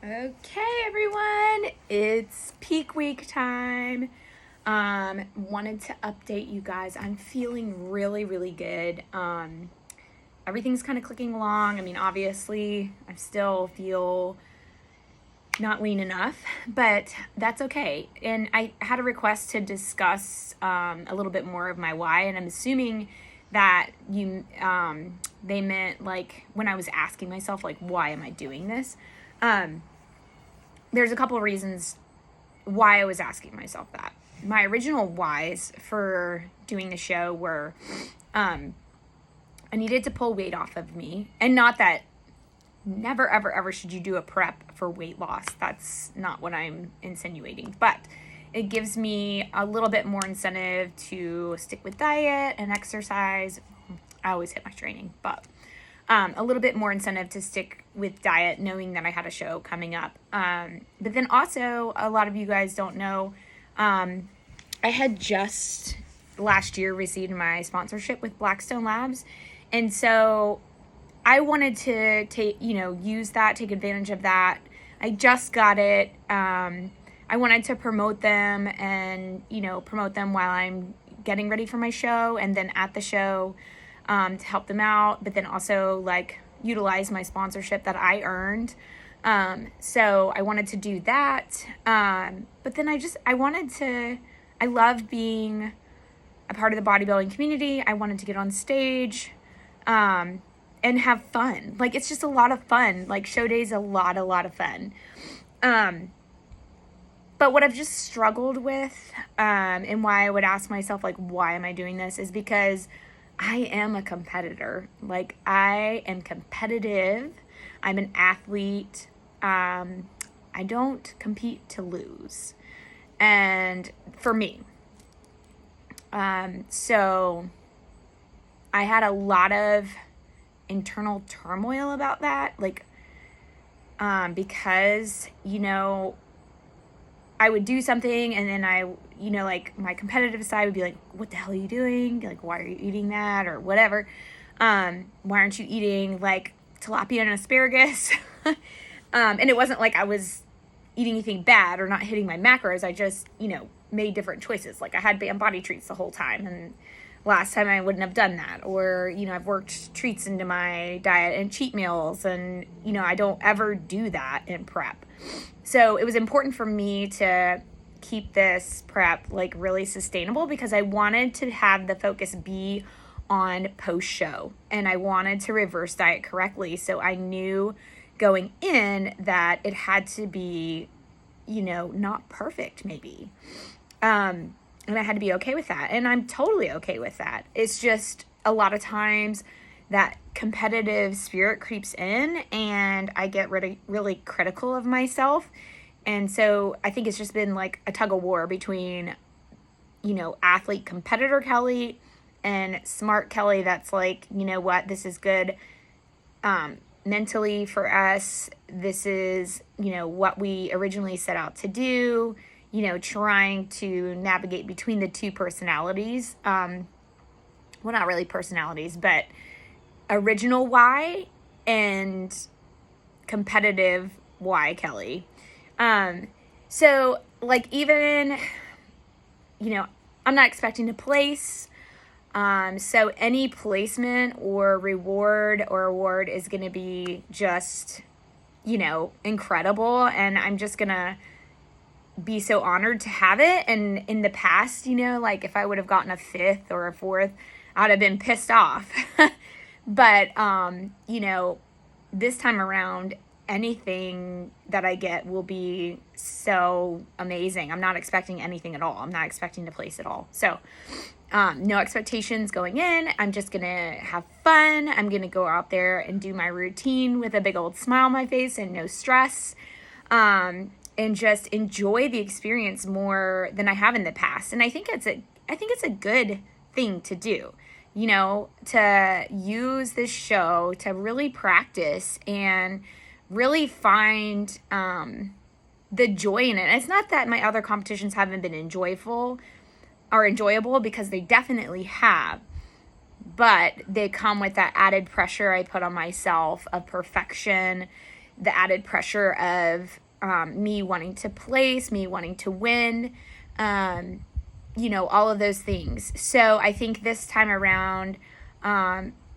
Okay, everyone, it's peak week time. Wanted to update you guys. I'm feeling really, really good. Everything's kind of clicking along. I mean, obviously, I still feel not lean enough, but that's okay. And I had a request to discuss a little bit more of my why, and I'm assuming that they meant like when I was asking myself like, why am I doing this? There's a couple of reasons why I was asking myself that. My original whys for doing the show were I needed to pull weight off of me. And not that never, ever, ever should you do a prep for weight loss. That's not what I'm insinuating. But it gives me a little bit more incentive to stick with diet and exercise. I always hit my training, but a little bit more incentive to stick with diet, knowing that I had a show coming up. But then also, a lot of you guys don't know, I had just last year received my sponsorship with Blackstone Labs. And so I wanted to use that, take advantage of that. I just got it. I wanted to promote them and, promote them while I'm getting ready for my show, and then at the show, to help them out, but then also like utilize my sponsorship that I earned. So I wanted to do that. But then I love being a part of the bodybuilding community. I wanted to get on stage, and have fun. Like, it's just a lot of fun. Like, show day's a lot of fun. But what I've just struggled with, and why I would ask myself, like, why am I doing this, is because I am a competitor. Like, I am competitive. I'm an athlete. I don't compete to lose. And for me, so I had a lot of internal turmoil about that. Like, because, I would do something and then like my competitive side would be like, what the hell are you doing? Like, why are you eating that or whatever? Why aren't you eating like tilapia and asparagus? And it wasn't like I was eating anything bad or not hitting my macros. I just, made different choices. Like, I had body treats the whole time, and last time I wouldn't have done that. Or, I've worked treats into my diet and cheat meals, and, I don't ever do that in prep. So it was important for me to keep this prep like really sustainable, because I wanted to have the focus be on post-show, and I wanted to reverse diet correctly. So I knew going in that it had to be, not perfect maybe. And I had to be okay with that. And I'm totally okay with that. It's just a lot of times that competitive spirit creeps in, and I get really critical of myself. And so I think it's just been like a tug of war between, athlete competitor Kelly and smart Kelly that's like, what, this is good mentally for us. This is, what we originally set out to do, trying to navigate between the two personalities. Well, not really personalities, but original why and competitive why Kelly. So like, even, I'm not expecting to place. So any placement or reward or award is going to be just, incredible. And I'm just going to be so honored to have it. And in the past, like if I would have gotten a 5th or a 4th, I'd have been pissed off. But, this time around, anything that I get will be so amazing. I'm not expecting anything at all. I'm not expecting to place at all. So, no expectations going in. I'm just going to have fun. I'm going to go out there and do my routine with a big old smile on my face and no stress. And just enjoy the experience more than I have in the past. And I think it's a good thing to do, to use this show to really practice and really find the joy in it. And it's not that my other competitions haven't been enjoyable, because they definitely have, but they come with that added pressure I put on myself of perfection the added pressure of me wanting to place, me wanting to win, all of those things. So I think this time around,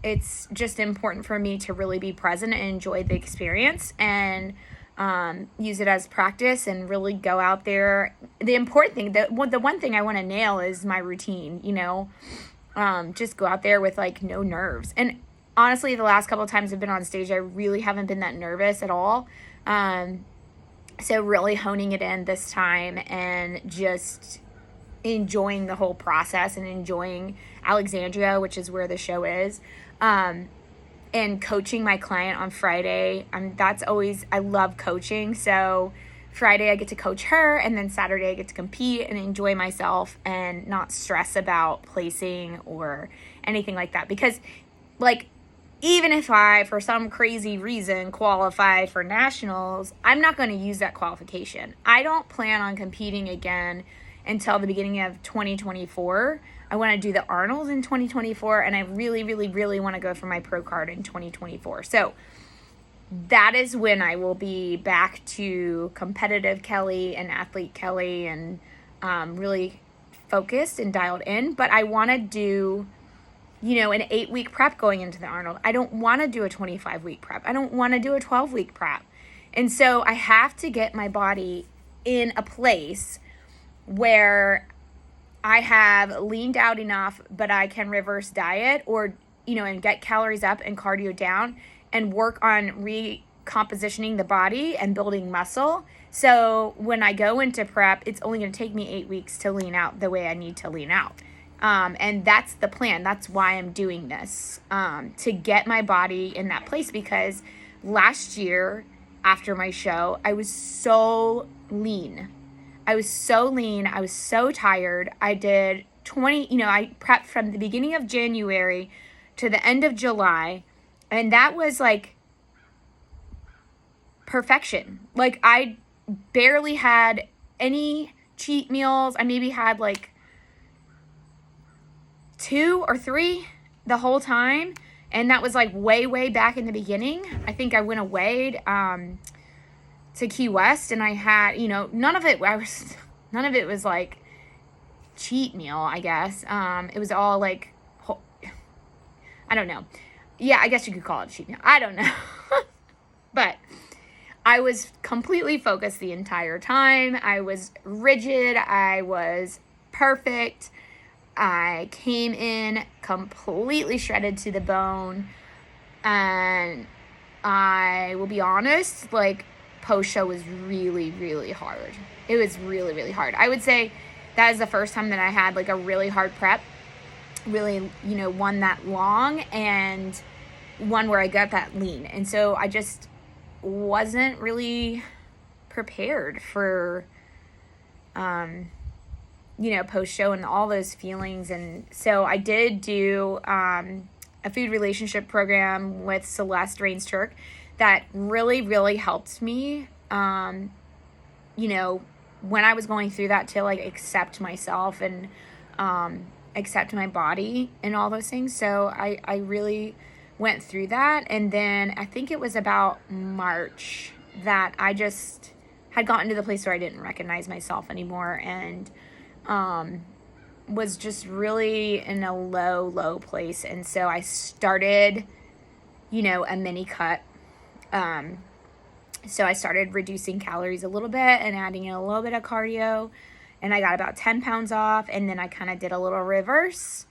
it's just important for me to really be present and enjoy the experience and use it as practice and really go out there. The important thing, the one thing I want to nail is my routine, just go out there with like no nerves. And honestly, the last couple of times I've been on stage, I really haven't been that nervous at all. So really honing it in this time and just enjoying the whole process and enjoying Alexandria, which is where the show is, and coaching my client on Friday. That's always, I love coaching. So Friday I get to coach her, and then Saturday I get to compete and enjoy myself and not stress about placing or anything like that. Because like, even if I, for some crazy reason, qualify for nationals, I'm not going to use that qualification. I don't plan on competing again until the beginning of 2024. I want to do the Arnold in 2024, and I really, really, really want to go for my pro card in 2024. So that is when I will be back to competitive Kelly and athlete Kelly and really focused and dialed in. But I want to do an 8-week prep going into the Arnold. I don't want to do a 25-week prep. I don't want to do a 12-week prep. And so I have to get my body in a place where I have leaned out enough, but I can reverse diet or, and get calories up and cardio down and work on recompositioning the body and building muscle. So when I go into prep, it's only going to take me 8 weeks to lean out the way I need to lean out. And that's the plan. That's why I'm doing this, to get my body in that place, because last year after my show, I was so lean. I was so tired. I did I prepped from the beginning of January to the end of July. And that was like perfection. Like I barely had any cheat meals. I maybe had like 2 or 3 the whole time, and that was like way back in the beginning. I think I went away to Key West, and I had none of it was like cheat meal, I guess. It was all like I don't know. Yeah, I guess you could call it cheat meal. I don't know. But I was completely focused the entire time. I was rigid. I was perfect. I came in completely shredded to the bone, and I will be honest, like post-show was really, really hard. It was really, really hard. I would say that is the first time that I had like a really hard prep, really, one that long and one where I got that lean. And so I just wasn't really prepared for, post-show and all those feelings. And so I did do a food relationship program with Celeste Rains-Turk that really, really helped me, when I was going through that, to like accept myself and accept my body and all those things. So I really went through that. And then I think it was about March that I just had gotten to the place where I didn't recognize myself anymore, and was just really in a low place. And so I started, a mini cut. So I started reducing calories a little bit and adding in a little bit of cardio, and I got about 10 pounds off. And then I kind of did a little reverse.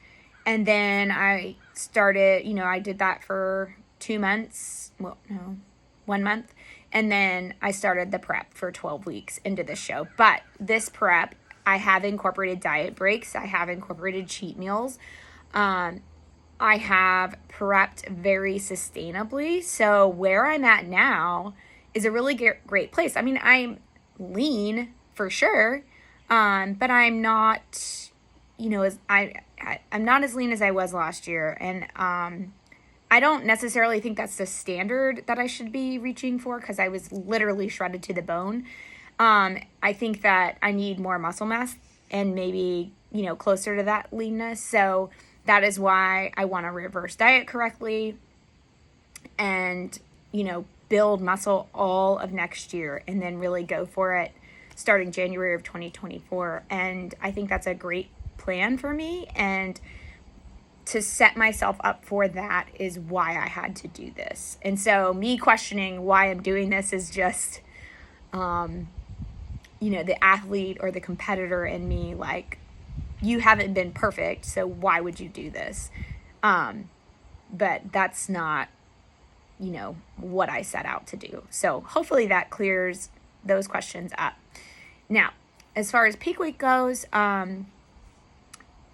And then I started, I did that for 2 months. Well, no, 1 month. And then I started the prep for 12 weeks into this show. But this prep, I have incorporated diet breaks. I have incorporated cheat meals. I have prepped very sustainably. So where I'm at now is a really great place. I mean, I'm lean for sure, but I'm not, I'm not as lean as I was last year. And I don't necessarily think that's the standard that I should be reaching for, because I was literally shredded to the bone. I think that I need more muscle mass and maybe, closer to that leanness. So that is why I want to reverse diet correctly and, build muscle all of next year and then really go for it starting January of 2024. And I think that's a great plan for me. And to set myself up for that is why I had to do this. And so me questioning why I'm doing this is just, the athlete or the competitor in me, like, you haven't been perfect, so why would you do this? But that's not, what I set out to do. So hopefully that clears those questions up. Now, as far as peak week goes,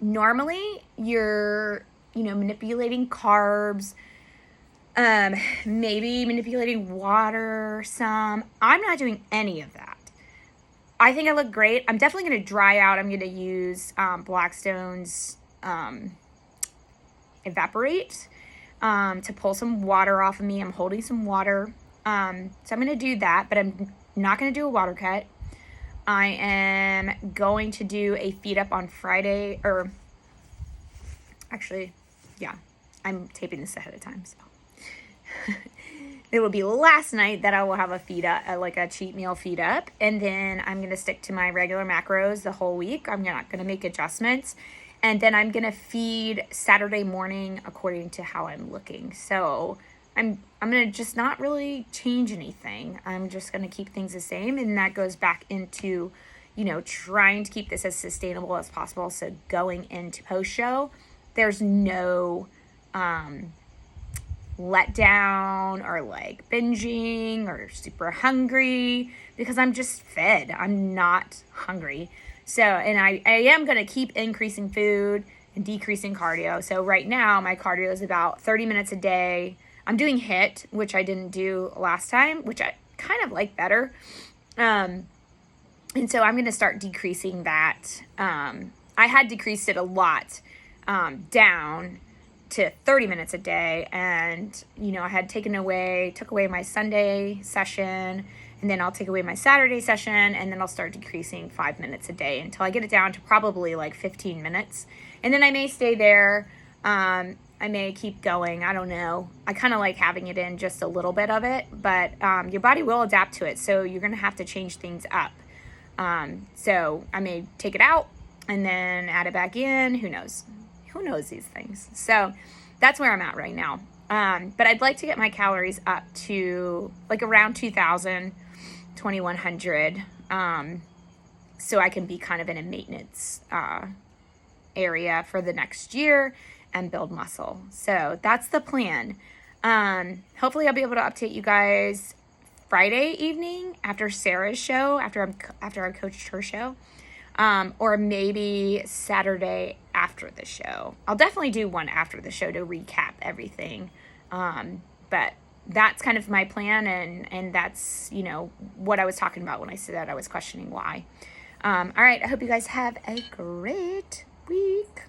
normally you're, manipulating carbs, maybe manipulating water some. I'm not doing any of that. I think I look great. I'm definitely going to dry out. I'm going to use Blackstone's Evaporate to pull some water off of me. I'm holding some water. So I'm going to do that, but I'm not going to do a water cut. I am going to do a feed up on Friday, or actually, yeah, I'm taping this ahead of time, so it will be last night that I will have a feed up, like a cheat meal feed up, and then I'm going to stick to my regular macros the whole week. I'm not going to make adjustments, and then I'm going to feed Saturday morning according to how I'm looking. So I'm going to just not really change anything. I'm just going to keep things the same, and that goes back into, trying to keep this as sustainable as possible. So going into post-show, there's no let down or like binging or super hungry, because I'm just fed. I'm not hungry. So, and I am going to keep increasing food and decreasing cardio. So right now my cardio is about 30 minutes a day. I'm doing HIIT, which I didn't do last time, which I kind of like better. And so I'm going to start decreasing that. I had decreased it a lot down to 30 minutes a day, and I had took away my Sunday session, and then I'll take away my Saturday session, and then I'll start decreasing 5 minutes a day until I get it down to probably like 15 minutes, and then I may stay there. I may keep going. I don't know. I kind of like having it in just a little bit of it, but your body will adapt to it, so you're gonna have to change things up. So I may take it out and then add it back in. Who knows these things? So that's where I'm at right now. But I'd like to get my calories up to like around 2,000, 2,100, so I can be kind of in a maintenance area for the next year and build muscle. So that's the plan. Hopefully I'll be able to update you guys Friday evening after Sarah's show, after I coached her show. Or maybe Saturday after the show. I'll definitely do one after the show to recap everything. But that's kind of my plan, and that's, what I was talking about when I said that I was questioning why. All right, I hope you guys have a great week.